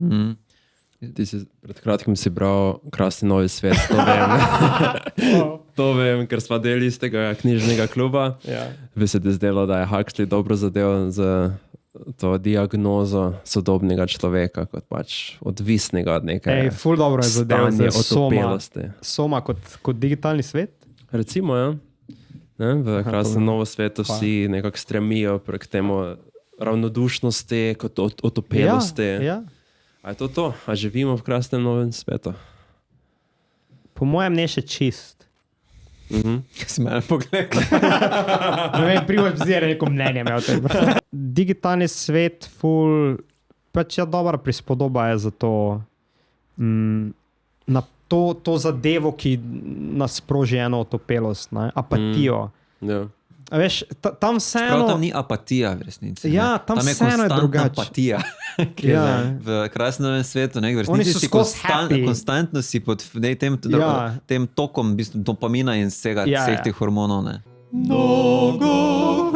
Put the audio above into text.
Mm. Ti si pred kratkim si bral Krasni novi svet, to vem. To vem, ker sva del istega knjižnega kluba. Ja. Bi se ti zdelo, da je Huxley dobro zadeval z to diagnozo sodobnega človeka, kot pač odvisnega od neke Ful dobro je zadev stanje za otopelosti. Soma kot digitalni svet. Recimo, ja. Ne, v Krasnem novo svetu vsi nekako stremijo prek temu ravnodušnosti, kot otopelosti. Ja. A je to? A živimo v Krasnem novem svetu? Po mojem ne še čist. Si me pogled. Ne vem, primoč vzira neko mnenje o tem. Digitalni svet ful, pač je dobra prispodoba je za to, na to zadevo, ki nas sproži eno otopelost, ne? Apatijo. Ja. A veš, tam vseeno... Prav tam ni apatija v resnici. Ja, tam vseeno je drugače. Apatija, ki je v Krasnem svetu. Ne? V resnici si konstantno si pod tem tokom dopamina in vseh teh hormonov. Ne? Mnogo